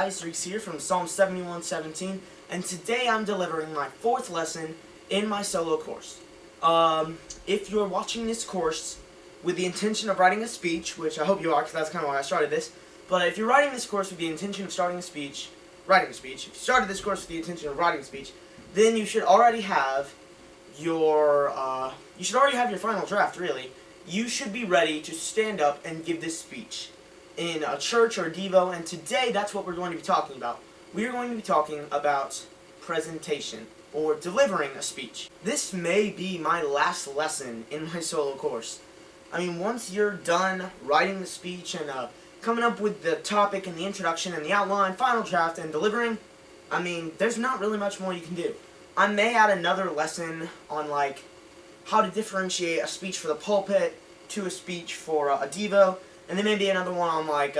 guys, Reese here from Psalm 71:17, and today I'm delivering my fourth lesson in my solo course. If you're watching this course with the intention of writing a speech, which I hope you are because that's kind of why I started this, but if you're writing this course with the intention of writing a speech, if you started this course with the intention of writing a speech, then you should already have your final draft, really. You should be ready to stand up and give this speech in a church or a devo, and today that's what we're going to be talking about. We are going to be talking about presentation, or delivering a speech. This may be my last lesson in my solo course. I mean, once you're done writing the speech and coming up with the topic and the introduction and the outline, final draft, and delivering, I mean, there's not really much more you can do. I may add another lesson on, like, how to differentiate a speech for the pulpit to a speech for a devo, and then maybe another one on, like,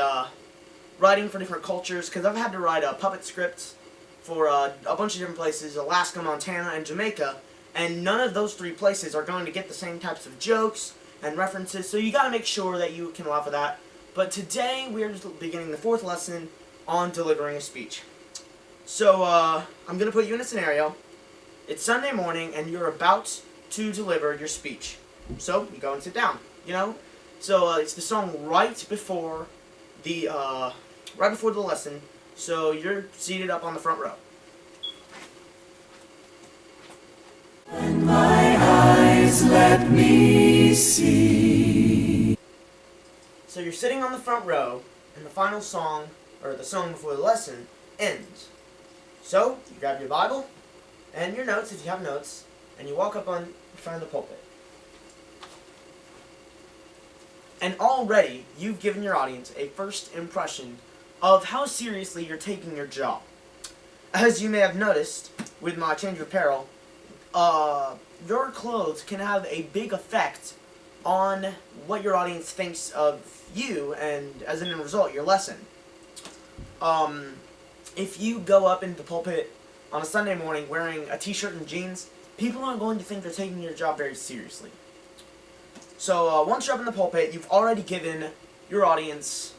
writing for different cultures, because I've had to write puppet scripts for a bunch of different places, Alaska, Montana, and Jamaica, and none of those three places are going to get the same types of jokes and references, so you gotta make sure that you can laugh at that. But today, we are just beginning the fourth lesson on delivering a speech. So, I'm gonna put you in a scenario. It's Sunday morning, and you're about to deliver your speech. So, you go and sit down, you know? So, it's the song right before the lesson, so you're seated up on the front row. And my eyes let me see. So you're sitting on the front row, and the final song, or the song before the lesson, ends. So, you grab your Bible, and your notes, if you have notes, and you walk up in front of the pulpit. And already, you've given your audience a first impression of how seriously you're taking your job. As you may have noticed, with my change of apparel, your clothes can have a big effect on what your audience thinks of you, and as a result, your lesson. If you go up into the pulpit on a Sunday morning wearing a t-shirt and jeans, people aren't going to think they're taking your job very seriously. So, once you're up in the pulpit, you've already given your audience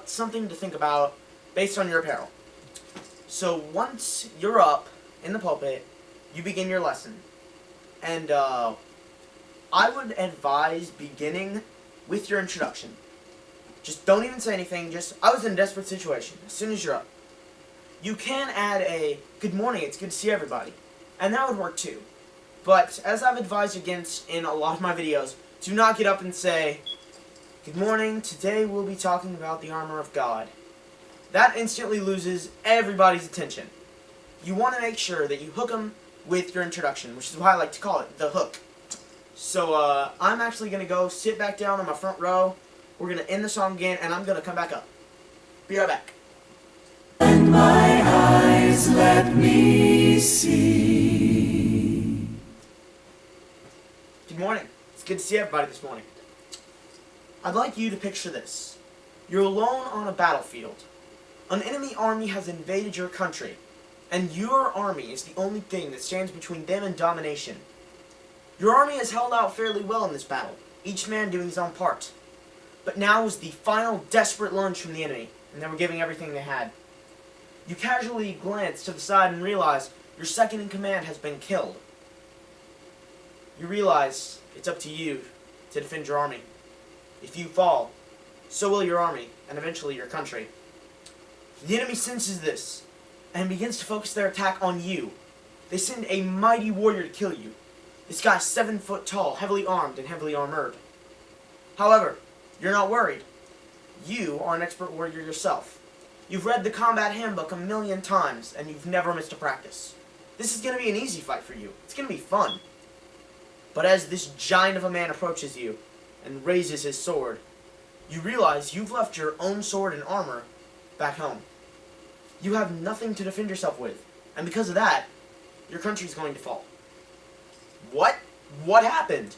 something to think about based on your apparel. So, once you're up in the pulpit, you begin your lesson. And I would advise beginning with your introduction. Just don't even say anything, I was in a desperate situation, as soon as you're up. You can add a, "Good morning, it's good to see everybody," and that would work too. But, as I've advised against in a lot of my videos, do not get up and say, "Good morning, today we'll be talking about the armor of God." That instantly loses everybody's attention. You want to make sure that you hook them with your introduction, which is why I like to call it the hook. So, I'm actually going to go sit back down on my front row. We're going to end the song again, and I'm going to come back up. Be right back. And my eyes let me see. Good morning. It's good to see everybody this morning. I'd like you to picture this. You're alone on a battlefield. An enemy army has invaded your country, and your army is the only thing that stands between them and domination. Your army has held out fairly well in this battle, each man doing his own part. But now was the final desperate lunge from the enemy, and they were giving everything they had. You casually glance to the side and realize your second in command has been killed. You realize it's up to you to defend your army. If you fall, so will your army, and eventually your country. The enemy senses this, and begins to focus their attack on you. They send a mighty warrior to kill you. This guy's 7 foot tall, heavily armed, and heavily armored. However, you're not worried. You are an expert warrior yourself. You've read the combat handbook a million times, and you've never missed a practice. This is going to be an easy fight for you. It's going to be fun. But as this giant of a man approaches you and raises his sword, you realize you've left your own sword and armor back home. You have nothing to defend yourself with, and because of that, your country's going to fall. What? What happened?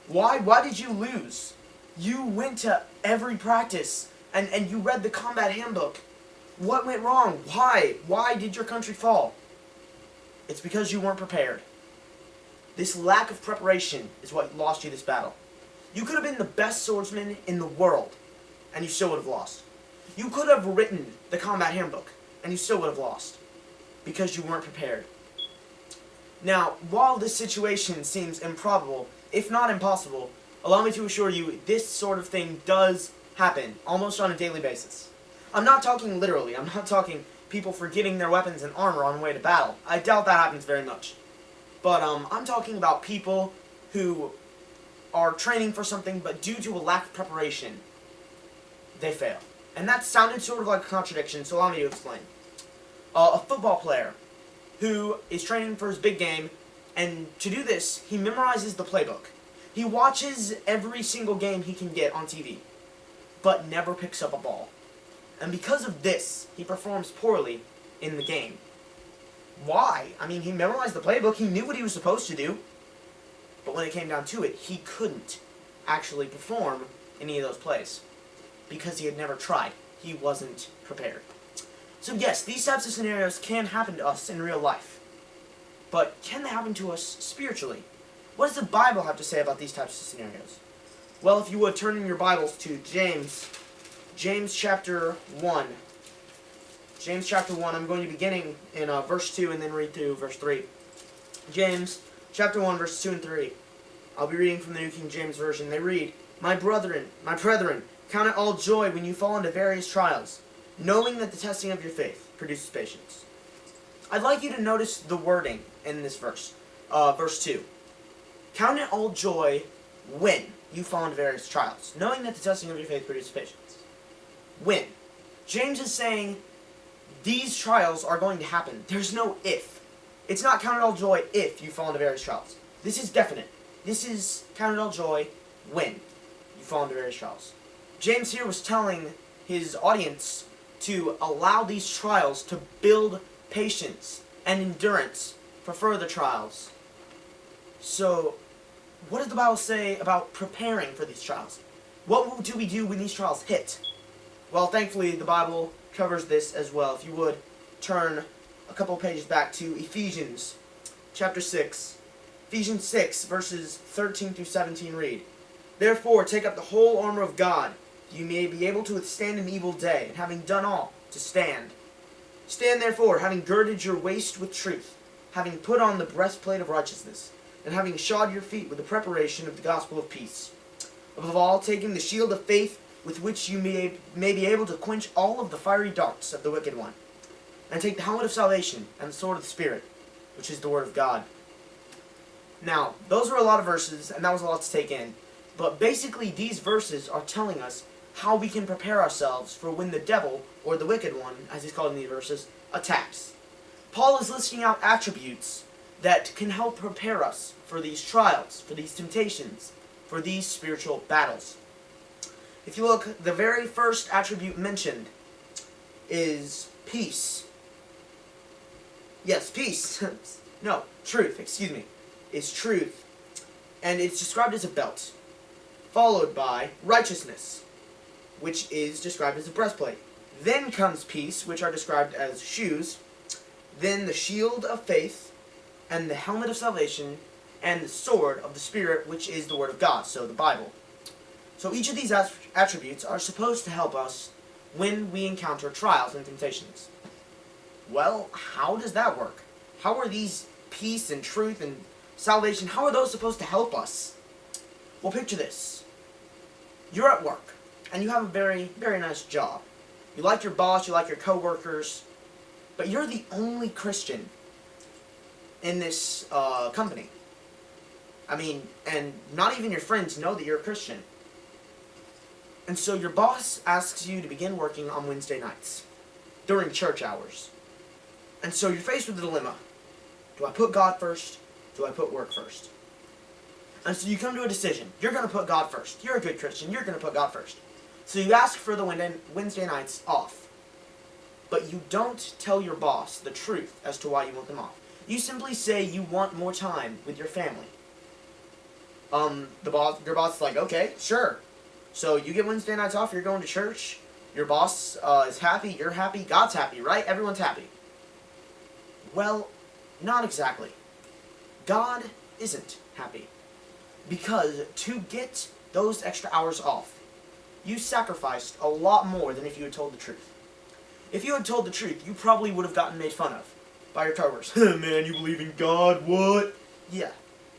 Why did you lose? You went to every practice, and you read the combat handbook. What went wrong? Why? Why did your country fall? It's because you weren't prepared. This lack of preparation is what lost you this battle. You could have been the best swordsman in the world, and you still would have lost. You could have written the combat handbook, and you still would have lost, because you weren't prepared. Now, while this situation seems improbable, if not impossible, allow me to assure you this sort of thing does happen almost on a daily basis. I'm not talking literally. I'm not talking people forgetting their weapons and armor on the way to battle. I doubt that happens very much. But I'm talking about people who are training for something, but due to a lack of preparation, they fail. And that sounded sort of like a contradiction, so allow me to explain. A football player who is training for his big game, and to do this, he memorizes the playbook. He watches every single game he can get on TV, but never picks up a ball. And because of this, he performs poorly in the game. Why? I mean, he memorized the playbook, he knew what he was supposed to do, but when it came down to it, he couldn't actually perform any of those plays because he had never tried. He wasn't prepared. So yes, these types of scenarios can happen to us in real life. But can they happen to us spiritually? What does the Bible have to say about these types of scenarios? Well, if you would, turn in your Bibles to James chapter 1. James chapter 1, I'm going to be beginning in verse 2 and then read through verse 3. James chapter 1, verses 2 and 3. I'll be reading from the New King James Version. They read, my brethren, count it all joy when you fall into various trials, knowing that the testing of your faith produces patience. I'd like you to notice the wording in this verse. Verse 2. Count it all joy when you fall into various trials, knowing that the testing of your faith produces patience. When. James is saying these trials are going to happen. There's no if. It's not count it all joy if you fall into various trials. This is definite. This is count it all joy when you fall into various trials. James here was telling his audience to allow these trials to build patience and endurance for further trials. So, what does the Bible say about preparing for these trials? What do we do when these trials hit? Well, thankfully, the Bible covers this as well. If you would, turn a couple pages back to Ephesians chapter 6. Ephesians 6, verses 13 through 17 read, therefore, take up the whole armor of God, that you may be able to withstand an evil day, and having done all, to stand. Stand therefore, having girded your waist with truth, having put on the breastplate of righteousness, and having shod your feet with the preparation of the gospel of peace. Above all, taking the shield of faith, with which you may be able to quench all of the fiery darts of the wicked one. And take the helmet of salvation, and the sword of the Spirit, which is the word of God. Now, those are a lot of verses, and that was a lot to take in. But basically, these verses are telling us how we can prepare ourselves for when the devil, or the wicked one, as he's called in these verses, attacks. Paul is listing out attributes that can help prepare us for these trials, for these temptations, for these spiritual battles. If you look, the very first attribute mentioned is peace. Yes, peace. No, truth, excuse me. Is truth. And it's described as a belt. Followed by righteousness, which is described as a breastplate. Then comes peace, which are described as shoes. Then the shield of faith, and the helmet of salvation, and the sword of the Spirit, which is the word of God, so the Bible. So each of these attributes are supposed to help us when we encounter trials and temptations. Well, how does that work? How are these peace and truth and salvation, how are those supposed to help us? Well, picture this. You're at work, and you have a very, very nice job. You like your boss, you like your coworkers, but you're the only Christian in this company. I mean, and not even your friends know that you're a Christian. And so your boss asks you to begin working on Wednesday nights, during church hours. And so you're faced with a dilemma. Do I put God first? Do I put work first? And so you come to a decision. You're going to put God first. You're a good Christian. You're going to put God first. So you ask for the Wednesday nights off. But you don't tell your boss the truth as to why you want them off. You simply say you want more time with your family. Your boss is like, okay, sure. So you get Wednesday nights off, you're going to church, your boss is happy, you're happy, God's happy, right? Everyone's happy. Well, not exactly. God isn't happy. Because to get those extra hours off, you sacrificed a lot more than if you had told the truth. If you had told the truth, you probably would have gotten made fun of by your coworkers. Man, you believe in God, what? Yeah,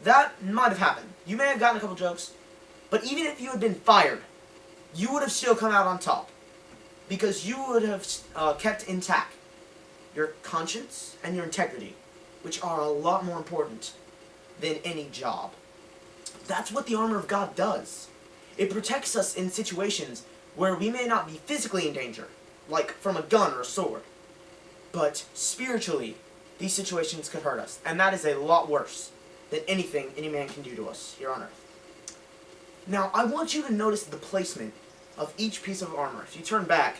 that might have happened. You may have gotten a couple jokes, but even if you had been fired, you would have still come out on top, because you would have kept intact your conscience and your integrity, which are a lot more important than any job. That's what the armor of God does. It protects us in situations where we may not be physically in danger, like from a gun or a sword, but spiritually, these situations could hurt us, and that is a lot worse than anything any man can do to us here on earth. Now, I want you to notice the placement of each piece of armor. If you turn back,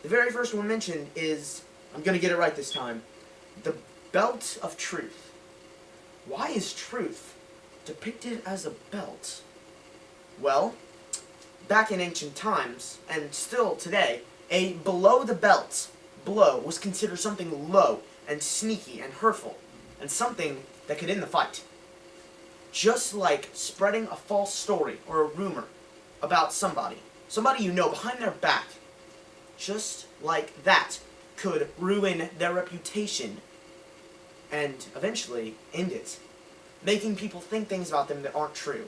the very first one mentioned is, I'm going to get it right this time, the belt of truth. Why is truth depicted as a belt? Well, back in ancient times, and still today, a below-the-belt blow was considered something low and sneaky and hurtful, and something that could end the fight. Just like spreading a false story or a rumor about somebody you know behind their back, just like that could ruin their reputation and eventually end it, making people think things about them that aren't true.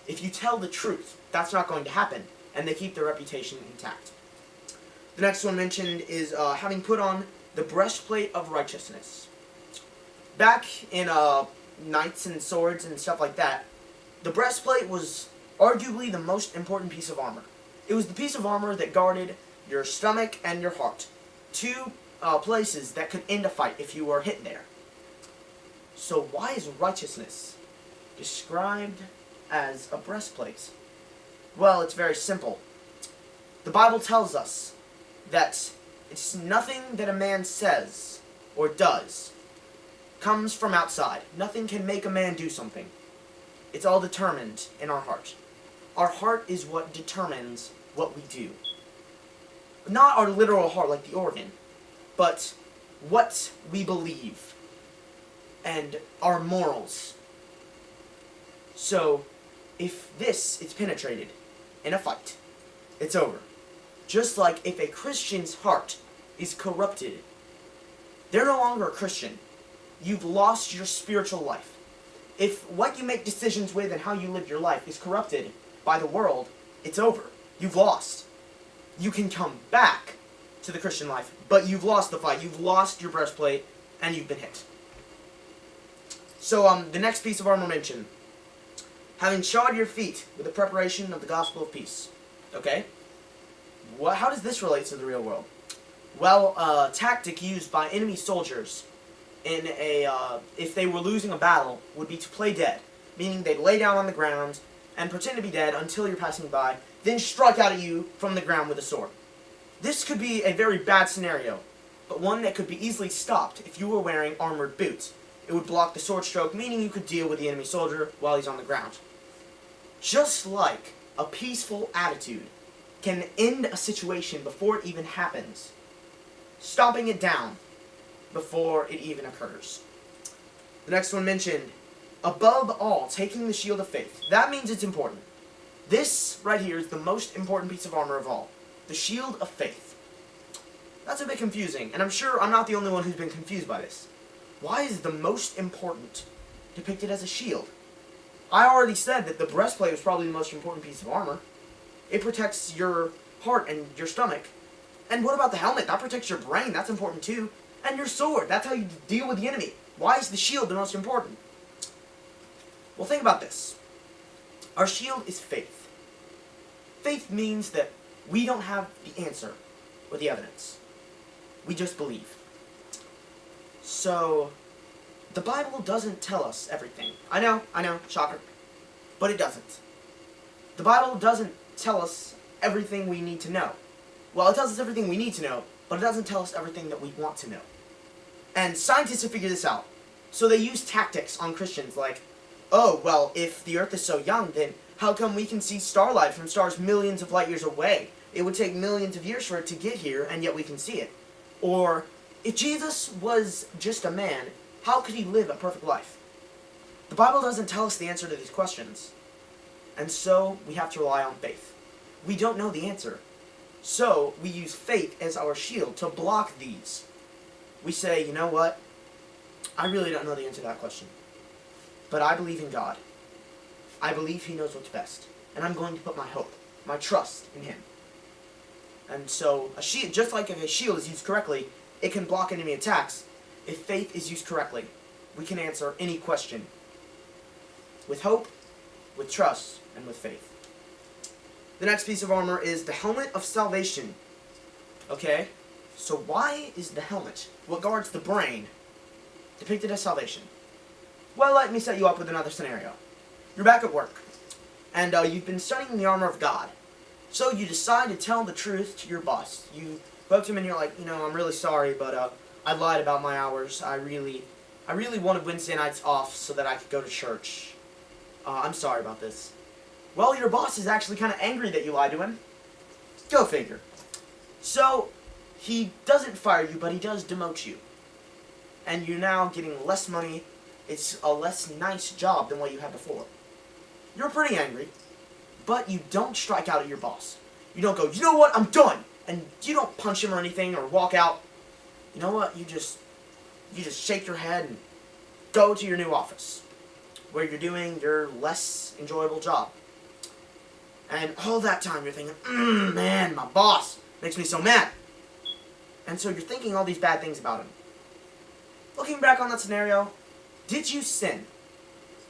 If you tell the truth, that's not going to happen, and they keep their reputation intact. The next one mentioned is having put on the breastplate of righteousness. Back in knights and swords and stuff like that, the breastplate was arguably the most important piece of armor. It was the piece of armor that guarded your stomach and your heart, two places that could end a fight if you were hit there. So why is righteousness described as a breastplate? Well, it's very simple. The Bible tells us that it's nothing that a man says or does comes from outside. Nothing can make a man do something. It's all determined in our heart. Our heart is what determines what we do. Not our literal heart like the organ, but what we believe and our morals. So, if this is penetrated in a fight, it's over. Just like if a Christian's heart is corrupted, they're no longer a Christian. You've lost your spiritual life. If what you make decisions with and how you live your life is corrupted by the world, it's over. You've lost. You can come back to the Christian life, but you've lost the fight. You've lost your breastplate, and you've been hit. So, the next piece of armor mentioned, having shod your feet with the preparation of the gospel of peace. Okay? How does this relate to the real world? Well, a tactic used by enemy soldiers in if they were losing a battle would be to play dead, meaning they'd lay down on the ground and pretend to be dead until you're passing by, then strike out at you from the ground with a sword. This could be a very bad scenario, but one that could be easily stopped if you were wearing armored boots. It would block the sword stroke, meaning you could deal with the enemy soldier while he's on the ground. Just like a peaceful attitude can end a situation before it even happens, stopping it down before it even occurs. The next one mentioned, above all, taking the shield of faith. That means it's important. This right here is the most important piece of armor of all. The shield of faith. That's a bit confusing, and I'm sure I'm not the only one who's been confused by this. Why is the most important depicted as a shield? I already said that the breastplate was probably the most important piece of armor. It protects your heart and your stomach. And what about the helmet? That protects your brain. That's important too. And your sword. That's how you deal with the enemy. Why is the shield the most important? Well, think about this. Our shield is faith. Faith means that we don't have the answer or the evidence. We just believe. So, the Bible doesn't tell us everything. I know, shocker. But it doesn't. The Bible doesn't tell us everything we need to know. Well, it tells us everything we need to know, but it doesn't tell us everything that we want to know. And scientists have figured this out. So they use tactics on Christians like, oh, well, if the Earth is so young, then how come we can see starlight from stars millions of light years away? It would take millions of years for it to get here, and yet we can see it. Or, if Jesus was just a man, how could he live a perfect life? The Bible doesn't tell us the answer to these questions. And so, we have to rely on faith. We don't know the answer. So we use faith as our shield to block these. We say, you know what? I really don't know the answer to that question. But I believe in God. I believe He knows what's best. And I'm going to put my hope, my trust in Him. And so, a shield, just like if a shield is used correctly, it can block enemy attacks. If faith is used correctly, we can answer any question. With hope, with trust, and with faith. The next piece of armor is the helmet of salvation. Okay? So why is the helmet, what guards the brain, depicted as salvation? Well, let me set you up with another scenario. You're back at work, and you've been studying the armor of God. So you decide to tell the truth to your boss. You go up to him and you're like, I'm really sorry, but I lied about my hours. I really wanted Wednesday nights off so that I could go to church. I'm sorry about this. Well, your boss is actually kind of angry that you lied to him. Go figure. So, he doesn't fire you, but he does demote you. And you're now getting less money. It's a less nice job than what you had before. You're pretty angry, but you don't strike out at your boss. You don't go, you know what, I'm done! And you don't punch him or anything or walk out. You know what, you just shake your head and go to your new office, where you're doing your less enjoyable job. And all that time you're thinking, man, my boss makes me so mad. And so you're thinking all these bad things about him. Looking back on that scenario, did you sin?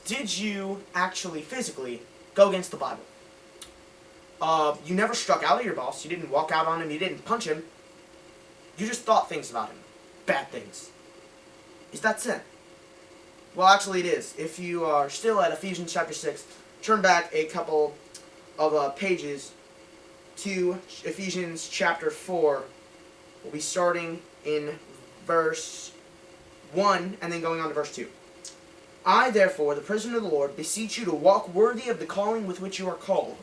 Did you actually physically go against the Bible? You never struck out at your boss. You didn't walk out on him. You didn't punch him. You just thought things about him. Bad things. Is that sin? Well, actually it is. If you are still at Ephesians chapter 6, turn back a couple of pages to Ephesians chapter 4. We'll be starting in verse 1 and then going on to verse 2. I, therefore, the prisoner of the Lord, beseech you to walk worthy of the calling with which you are called,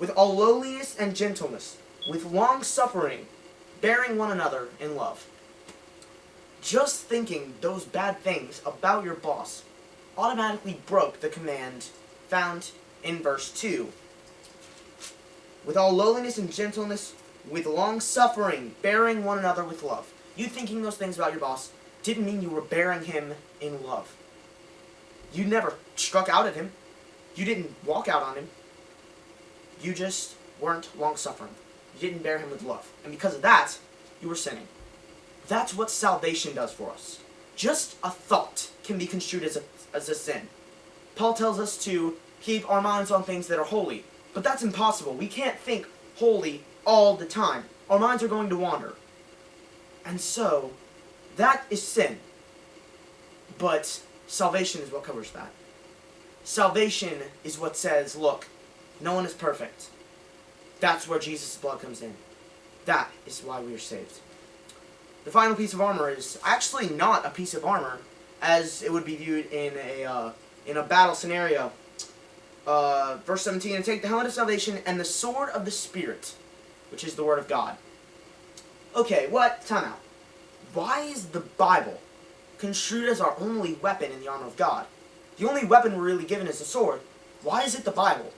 with all lowliness and gentleness, with long suffering, bearing one another in love. Just thinking those bad things about your boss automatically broke the command found in verse 2. With all lowliness and gentleness, with long suffering, bearing one another with love. You thinking those things about your boss didn't mean you were bearing him in love. You never struck out at him. You didn't walk out on him. You just weren't long-suffering. You didn't bear him with love. And because of that, you were sinning. That's what salvation does for us. Just a thought can be construed as a sin. Paul tells us to keep our minds on things that are holy. But that's impossible. We can't think holy all the time. Our minds are going to wander. And so, that is sin. But salvation is what covers that. Salvation is what says, look, no one is perfect. That's where Jesus' blood comes in. That is why we are saved. The final piece of armor is actually not a piece of armor as it would be viewed in a battle scenario. Verse 17, and take the helmet of salvation and the sword of the Spirit, which is the Word of God. Okay, what? Time out. Why is the Bible construed as our only weapon in the armor of God? The only weapon we're really given is the sword. Why is it the Bible?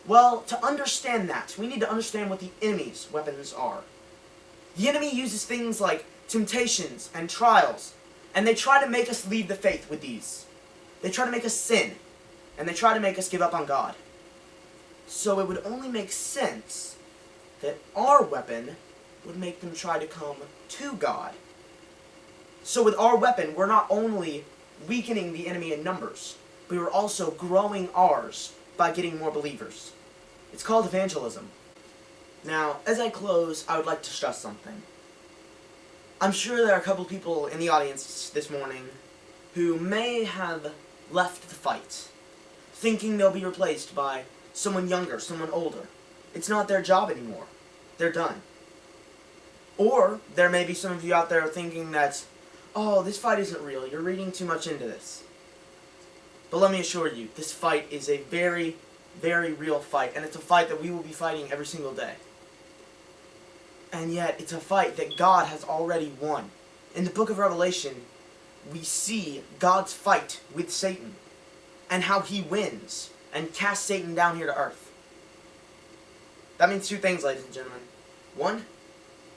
Well, to understand that, we need to understand what the enemy's weapons are. The enemy uses things like temptations and trials, and they try to make us leave the faith with these. They try to make us sin, and they try to make us give up on God. So it would only make sense that our weapon would make them try to come to God. So with our weapon, we're not only weakening the enemy in numbers, but we're also growing ours by getting more believers. It's called evangelism. Now, as I close, I would like to stress something. I'm sure there are a couple people in the audience this morning who may have left the fight, thinking they'll be replaced by someone younger, someone older. It's not their job anymore. They're done. Or there may be some of you out there thinking that, oh, this fight isn't real. You're reading too much into this. But let me assure you, this fight is a very, very real fight, and it's a fight that we will be fighting every single day. And yet, it's a fight that God has already won. In the book of Revelation, we see God's fight with Satan, and how he wins, and casts Satan down here to earth. That means two things, ladies and gentlemen. One,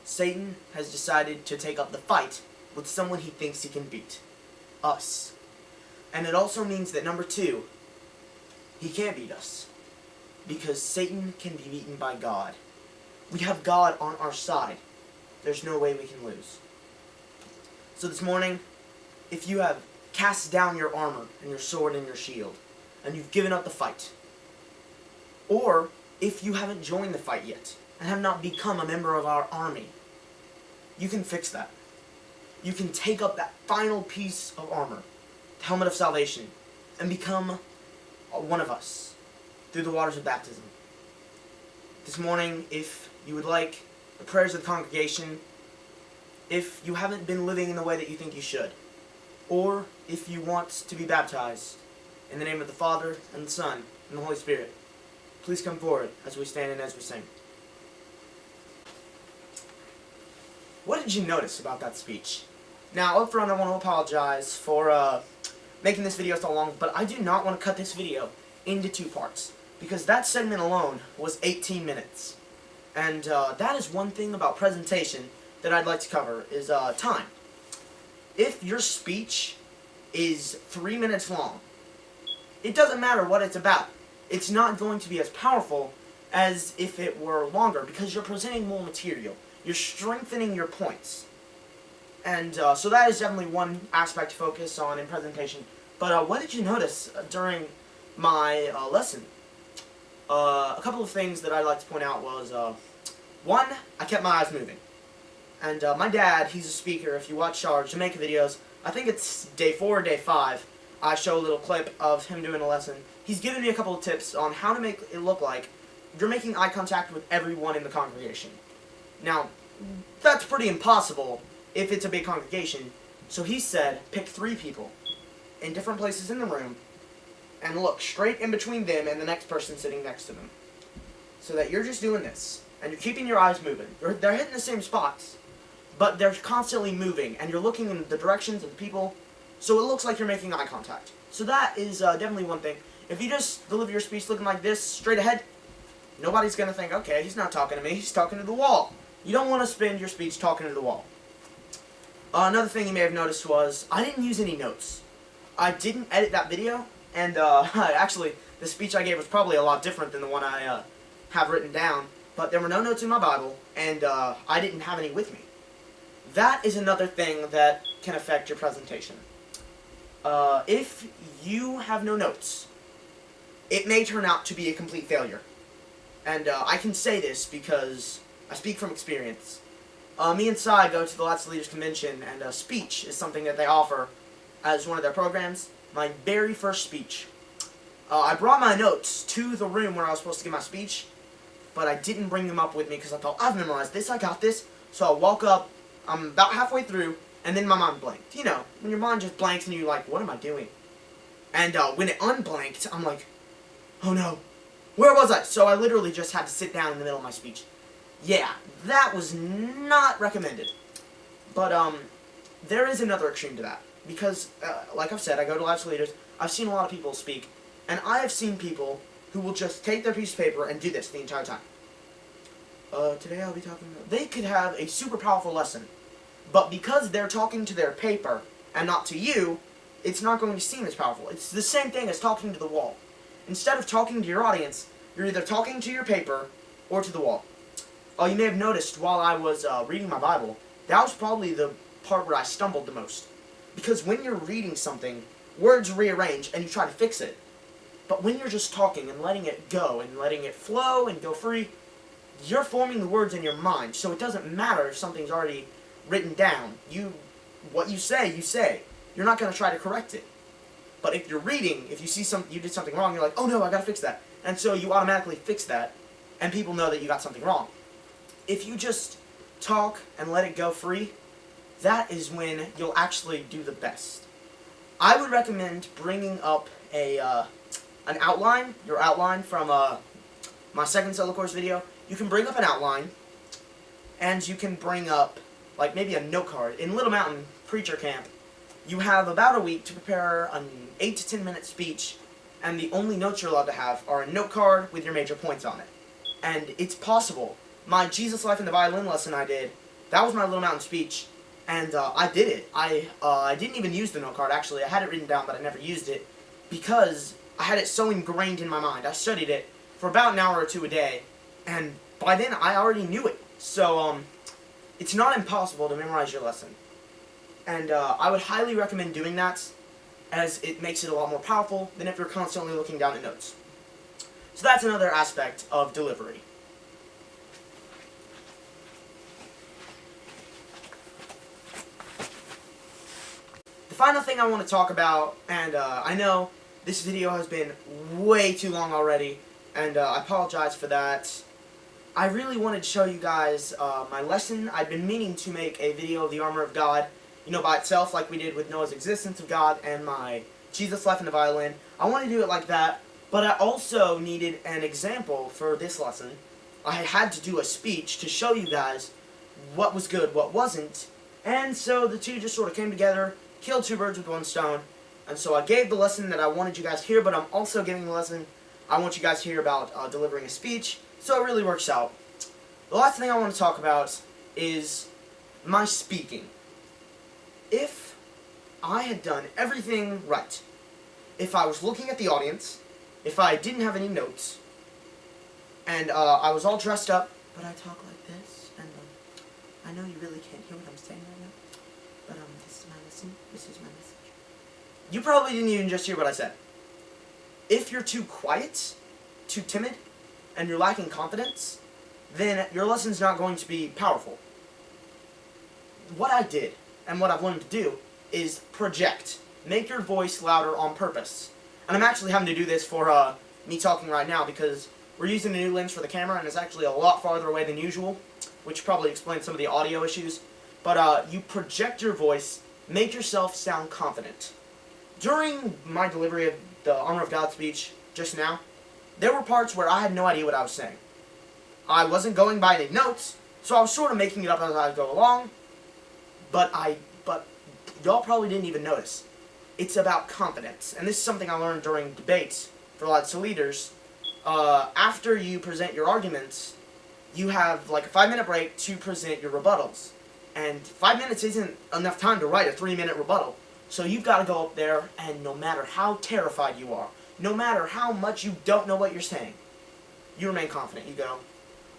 Satan has decided to take up the fight with someone he thinks he can beat. Us. And it also means that number two, he can't beat us. Because Satan can be beaten by God. We have God on our side. There's no way we can lose. So this morning, if you have cast down your armor and your sword and your shield, and you've given up the fight, or if you haven't joined the fight yet, and have not become a member of our army, you can fix that. You can take up that final piece of armor, the helmet of salvation, and become one of us through the waters of baptism. This morning, if you would like the prayers of the congregation, if you haven't been living in the way that you think you should, or if you want to be baptized in the name of the Father, and the Son, and the Holy Spirit, please come forward as we stand and as we sing. What did you notice about that speech? Now, up front, I want to apologize for making this video so long, but I do not want to cut this video into two parts, because that segment alone was 18 minutes. And that is one thing about presentation that I'd like to cover, is time. If your speech is 3 minutes long, it doesn't matter what it's about. It's not going to be as powerful as if it were longer, because you're presenting more material. You're strengthening your points. And so that is definitely one aspect to focus on in presentation. But what did you notice during my lesson? A couple of things that I'd like to point out was, one, I kept my eyes moving. And my dad, he's a speaker. If you watch our Jamaica videos, I think it's day 4 or day 5, I show a little clip of him doing a lesson. He's given me a couple of tips on how to make it look like you're making eye contact with everyone in the congregation. Now, that's pretty impossible if it's a big congregation. So he said, pick 3 people in different places in the room and look straight in between them and the next person sitting next to them. So that you're just doing this, and you're keeping your eyes moving. They're hitting the same spots, but they're constantly moving, and you're looking in the directions of the people, so it looks like you're making eye contact. So that is definitely one thing. If you just deliver your speech looking like this, straight ahead, nobody's going to think, okay, he's not talking to me, he's talking to the wall. You don't want to spend your speech talking to the wall. Another thing you may have noticed was, I didn't use any notes. I didn't edit that video, and actually, the speech I gave was probably a lot different than the one I have written down, but there were no notes in my Bible, and I didn't have any with me. That is another thing that can affect your presentation. If you have no notes, it may turn out to be a complete failure. And I can say this because I speak from experience. Me and Cy go to the Lots of Leaders Convention, and speech is something that they offer as one of their programs. My very first speech. I brought my notes to the room where I was supposed to give my speech, but I didn't bring them up with me because I thought, I've memorized this, I got this. So I walk up, I'm about halfway through, and then my mind blanked. You know, when your mind just blanks and you're like, what am I doing? And when it unblanked, I'm like, oh no, where was I? So I literally just had to sit down in the middle of my speech. Yeah, that was not recommended. But there is another extreme to that. Because, like I've said, I go to Lots of Leaders, I've seen a lot of people speak, and I have seen people who will just take their piece of paper and do this the entire time. Today I'll be talking about... They could have a super powerful lesson, but because they're talking to their paper and not to you, it's not going to seem as powerful. It's the same thing as talking to the wall. Instead of talking to your audience, you're either talking to your paper or to the wall. You may have noticed while I was reading my Bible, that was probably the part where I stumbled the most. Because when you're reading something, words rearrange and you try to fix it. But when you're just talking and letting it go and letting it flow and go free, you're forming the words in your mind. So it doesn't matter if something's already written down. What you say, you say. You're not going to try to correct it. But if you're reading, if you see you did something wrong, you're like, oh no, I got to fix that. And so you automatically fix that, and people know that you got something wrong. If you just talk and let it go free, that is when you'll actually do the best. I would recommend bringing up an outline, your outline from my second solo course video. You can bring up an outline, and you can bring up like maybe a note card. In Little Mountain Preacher Camp, you have about a week to prepare an 8 to 10 minute speech, and the only notes you're allowed to have are a note card with your major points on it. and it's possible. My Jesus Life in the Violin lesson I did, that was my Little Mountain speech, and I did it. I didn't even use the note card, actually. I had it written down, but I never used it, because I had it so ingrained in my mind. I studied it for about an hour or two a day, and by then I already knew it. So, it's not impossible to memorize your lesson. And I would highly recommend doing that, as it makes it a lot more powerful than if you're constantly looking down at notes. So that's another aspect of delivery. The final thing I want to talk about, and I know this video has been way too long already, and I apologize for that. I really wanted to show you guys my lesson. I've been meaning to make a video of the armor of God, by itself, like we did with Noah's existence of God and my Jesus Life in the Violin. I want to do it like that, but I also needed an example for this lesson. I had to do a speech to show you guys what was good, what wasn't, and so the two just sort of came together, killed two birds with one stone, and so I gave the lesson that I wanted you guys to hear, but I'm also giving the lesson I want you guys to hear about delivering a speech, so it really works out. The last thing I want to talk about is my speaking. If I had done everything right, if I was looking at the audience, if I didn't have any notes, and I was all dressed up, but I talk like this, and I know you really can't hear what I'm saying right now, but this is my lesson, this is my message. You probably didn't even just hear what I said. If you're too quiet, too timid, and you're lacking confidence, then your lesson's not going to be powerful. What I did, and what I've learned to do, is project. Make your voice louder on purpose. And I'm actually having to do this for me talking right now, because we're using a new lens for the camera, and it's actually a lot farther away than usual, which probably explains some of the audio issues. But you project your voice, make yourself sound confident. During my delivery of the Armor of God speech just now, there were parts where I had no idea what I was saying. I wasn't going by any notes, so I was sort of making it up as I go along, but y'all probably didn't even notice. It's about confidence, and this is something I learned during debates for lots of leaders. After you present your arguments, you have like a 5-minute break to present your rebuttals, and 5 minutes isn't enough time to write a 3-minute rebuttal. So you've got to go up there, and no matter how terrified you are, no matter how much you don't know what you're saying, you remain confident. You go,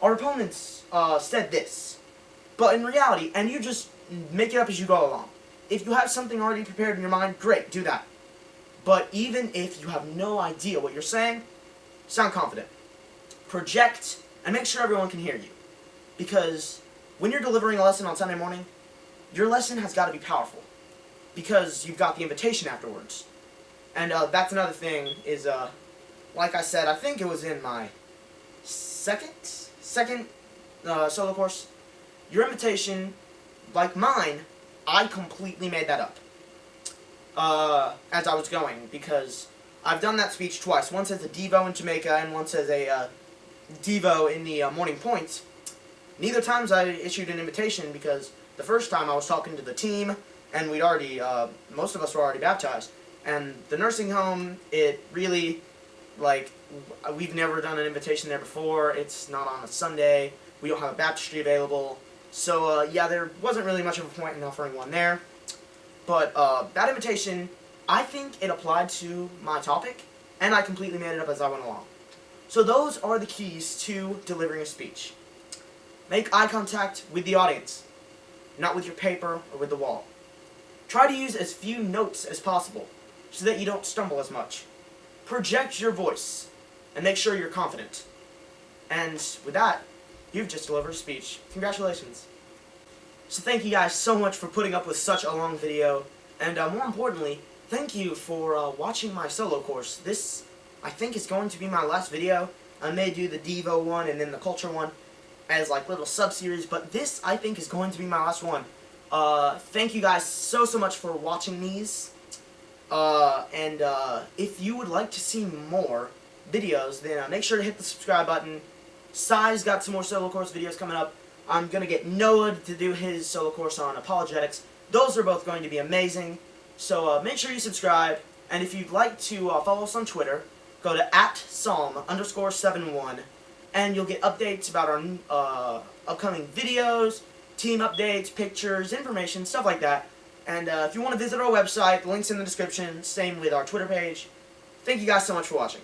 our opponents said this, but in reality, and you just make it up as you go along. If you have something already prepared in your mind, great, do that. But even if you have no idea what you're saying, sound confident. Project, and make sure everyone can hear you. Because when you're delivering a lesson on Sunday morning, your lesson has got to be powerful. Because you've got the invitation afterwards. And that's another thing is, like I said, I think it was in my second solo course. Your invitation, like mine, I completely made that up as I was going, because I've done that speech twice. Once as a Devo in Jamaica and once as a Devo in the Morning Point. Neither times I issued an invitation, because the first time I was talking to the team, and we'd already, most of us were already baptized. And the nursing home, it really, like, we've never done an invitation there before. It's not on a Sunday. We don't have a baptistry available. So, yeah, there wasn't really much of a point in offering one there. But that invitation, I think it applied to my topic, and I completely made it up as I went along. So those are the keys to delivering a speech. Make eye contact with the audience, not with your paper or with the wall. Try to use as few notes as possible, so that you don't stumble as much. Project your voice, and make sure you're confident. And with that, you've just delivered a speech. Congratulations. So thank you guys so much for putting up with such a long video, and more importantly, thank you for watching my solo course. This, I think, is going to be my last video. I may do the Devo one and then the Culture one as like little sub-series, but this, I think, is going to be my last one. Thank you guys so much for watching these. And if you would like to see more videos, then make sure to hit the subscribe button. Sai's got some more solo course videos coming up. I'm going to get Noah to do his solo course on apologetics. Those are both going to be amazing. So make sure you subscribe. And if you'd like to follow us on Twitter, go to @Psalm_71. and you'll get updates about our upcoming videos, team updates, pictures, information, stuff like that. And if you want to visit our website, the link's in the description. Same with our Twitter page. Thank you guys so much for watching.